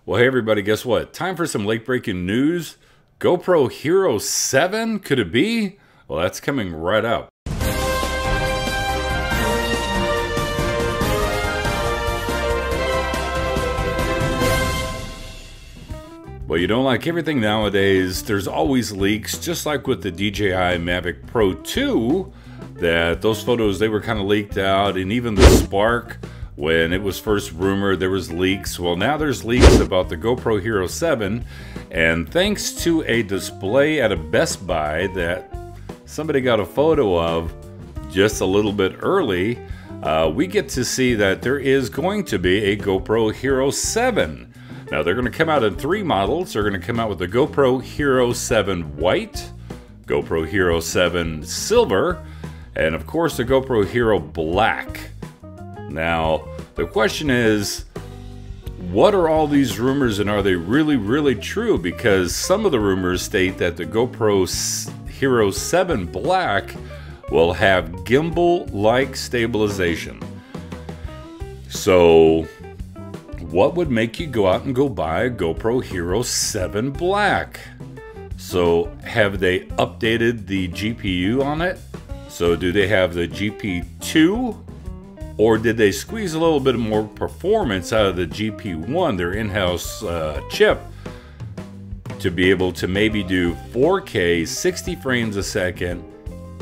Well, hey everybody, guess what? Time for some late-breaking news. GoPro Hero 7, could it be? Well, that's coming right up. Well, you don't like everything nowadays. There's always leaks, just like with the DJI Mavic Pro 2, that those photos, they were kind of leaked out, and even the Spark, when it was first rumored, there was leaks. Well, now there's leaks about the GoPro Hero 7, and thanks to a display at a Best Buy that somebody got a photo of just a little bit early, we get to see that there is going to be a GoPro Hero 7. Now, they're going to come out in 3 models. They're going to come out with the GoPro Hero 7 White, GoPro Hero 7 Silver, and of course the GoPro Hero Black. Now, the question is, what are all these rumors, and are they really true? Because some of the rumors state that the GoPro Hero 7 Black will have gimbal-like stabilization. So, what would make you go out and go buy a GoPro Hero 7 Black? So, have they updated the GPU on it? So, do they have the GP2? Or did they squeeze a little bit more performance out of the GP1, their in-house chip, to be able to maybe do 4K 60 frames a second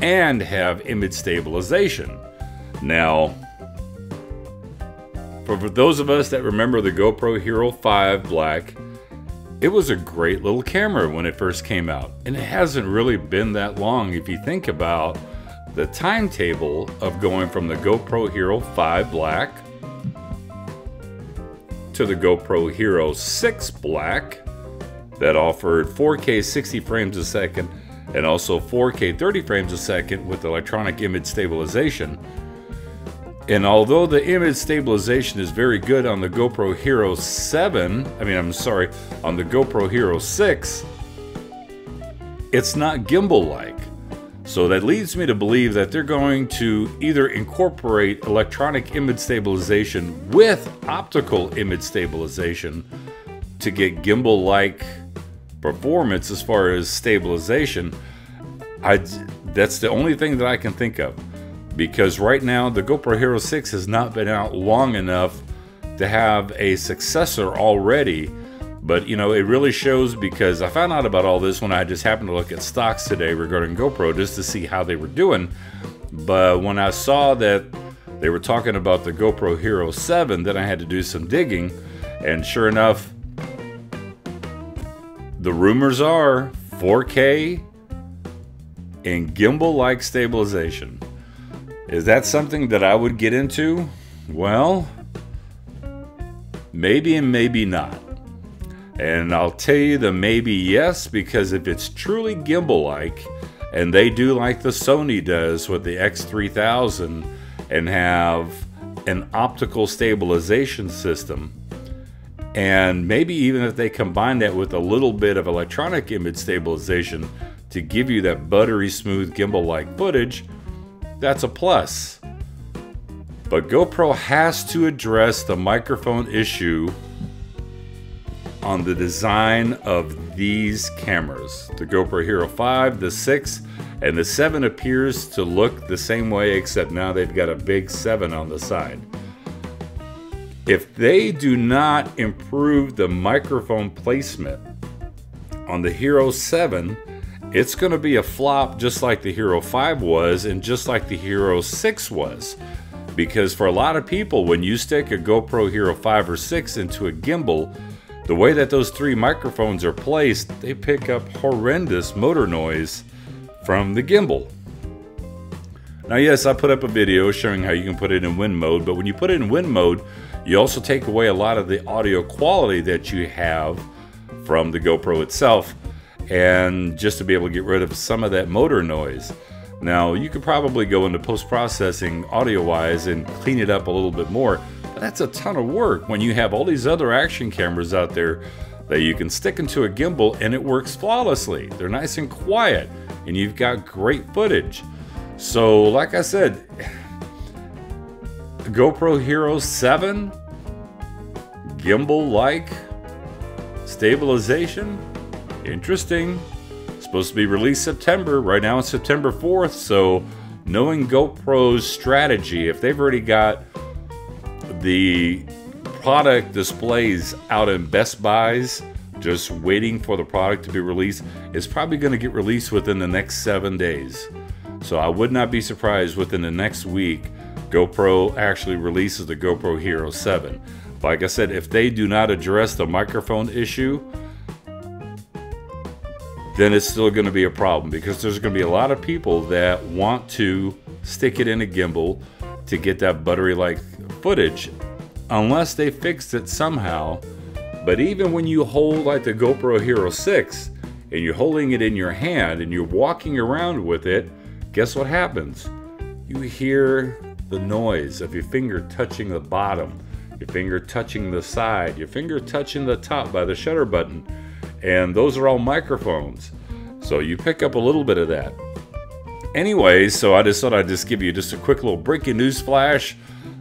and have image stabilization? Now, for those of us that remember the GoPro Hero 5 Black, it was a great little camera when it first came out. And it hasn't really been that long if you think about the timetable of going from the GoPro Hero 5 Black to the GoPro Hero 6 Black that offered 4K 60 frames a second and also 4K 30 frames a second with electronic image stabilization. And although the image stabilization is very good on the GoPro Hero 7, on the GoPro Hero 6, it's not gimbal-like. So that leads me to believe that they're going to either incorporate electronic image stabilization with optical image stabilization to get gimbal-like performance as far as stabilization. That's the only thing that I can think of. Because right now, the GoPro Hero 6 has not been out long enough to have a successor already. But, you know, it really shows, because I found out about all this when I just happened to look at stocks today regarding GoPro just to see how they were doing. But when I saw that they were talking about the GoPro Hero 7, then I had to do some digging. And sure enough, the rumors are 4K and gimbal-like stabilization. Is that something that I would get into? Well, maybe and maybe not. And I'll tell you the maybe yes, because if it's truly gimbal-like, and they do like the Sony does with the X3000 and have an optical stabilization system, and maybe even if they combine that with a little bit of electronic image stabilization to give you that buttery smooth gimbal-like footage, that's a plus. But GoPro has to address the microphone issue on the design of these cameras. The GoPro Hero 5, the 6, and the 7 appears to look the same way, except now they've got a big 7 on the side. If they do not improve the microphone placement on the Hero 7, it's going to be a flop, just like the Hero 5 was and just like the Hero 6 was. Because for a lot of people, when you stick a GoPro Hero 5 or 6 into a gimbal, the way that those 3 microphones are placed, they pick up horrendous motor noise from the gimbal. Now, yes, I put up a video showing how you can put it in wind mode, but when you put it in wind mode, you also take away a lot of the audio quality that you have from the GoPro itself, and just to be able to get rid of some of that motor noise. Now, you could probably go into post-processing audio-wise and clean it up a little bit more, but that's a ton of work when you have all these other action cameras out there that you can stick into a gimbal and it works flawlessly. They're nice and quiet, and you've got great footage. So, like I said, GoPro Hero 7, gimbal-like, Stabilization? Interesting. Supposed to be released September. Right now it's September 4th, so knowing GoPro's strategy, if they've already got the product displays out in Best Buys, just waiting for the product to be released, it's probably going to get released within the next 7 days. So I would not be surprised within the next week GoPro actually releases the GoPro Hero 7. Like I said, if they do not address the microphone issue, then it's still going to be a problem, because there's going to be a lot of people that want to stick it in a gimbal to get that buttery-like footage, unless they fixed it somehow. But even when you hold like the GoPro Hero 6 and you're holding it in your hand and you're walking around with it, guess what happens? You hear the noise of your finger touching the bottom, your finger touching the side, your finger touching the top by the shutter button. And those are all microphones. So you pick up a little bit of that. Anyway, so I just thought I'd just give you just a quick little breaking news flash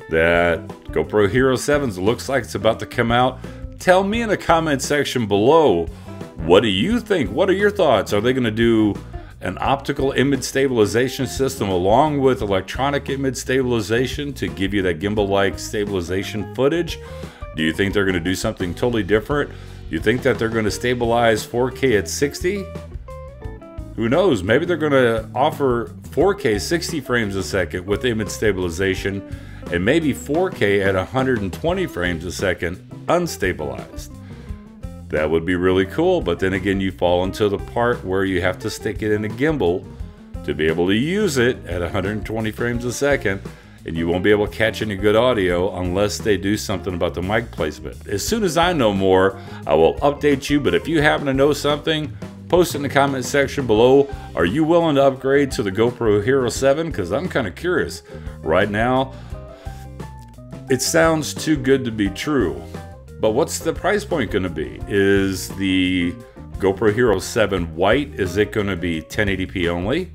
that GoPro Hero 7 looks like it's about to come out. Tell me in the comment section below, what do you think? What are your thoughts? Are they going to do an optical image stabilization system along with electronic image stabilization to give you that gimbal-like stabilization footage? Do you think they're going to do something totally different? You think that they're going to stabilize 4K at 60? Who knows? Maybe they're going to offer 4K 60 frames a second with image stabilization, and maybe 4K at 120 frames a second unstabilized. That would be really cool, but then again, you fall into the part where you have to stick it in a gimbal to be able to use it at 120 frames a second, and you won't be able to catch any good audio unless they do something about the mic placement. As soon as I know more, I will update you, but if you happen to know something, post it in the comment section below. Are you willing to upgrade to the GoPro Hero 7? Because I'm kind of curious. Right now, it sounds too good to be true. But what's the price point going to be? Is the GoPro Hero 7 white, is it going to be 1080p only?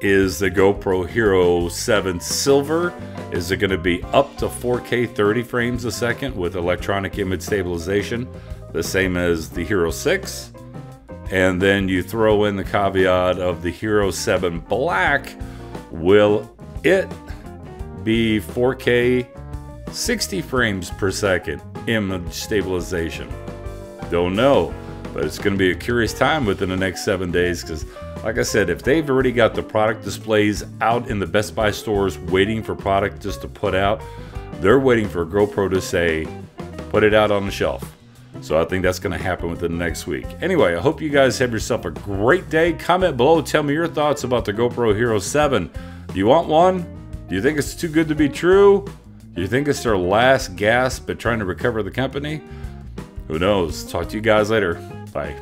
Is the GoPro Hero 7 silver, is it going to be up to 4K 30 frames a second with electronic image stabilization, the same as the Hero 6? And then you throw in the caveat of the Hero 7 black. Will it be 4K 60 frames per second image stabilization? Don't know, but it's going to be a curious time within the next 7 days, because like I said, if they've already got the product displays out in the Best Buy stores waiting for product just to put out, they're waiting for GoPro to say, put it out on the shelf. So I think that's going to happen within the next week. Anyway, I hope you guys have yourself a great day. Comment below, tell me your thoughts about the GoPro Hero 7. Do you want one? Do you think it's too good to be true? Do you think it's their last gasp at trying to recover the company? Who knows? Talk to you guys later. Bye.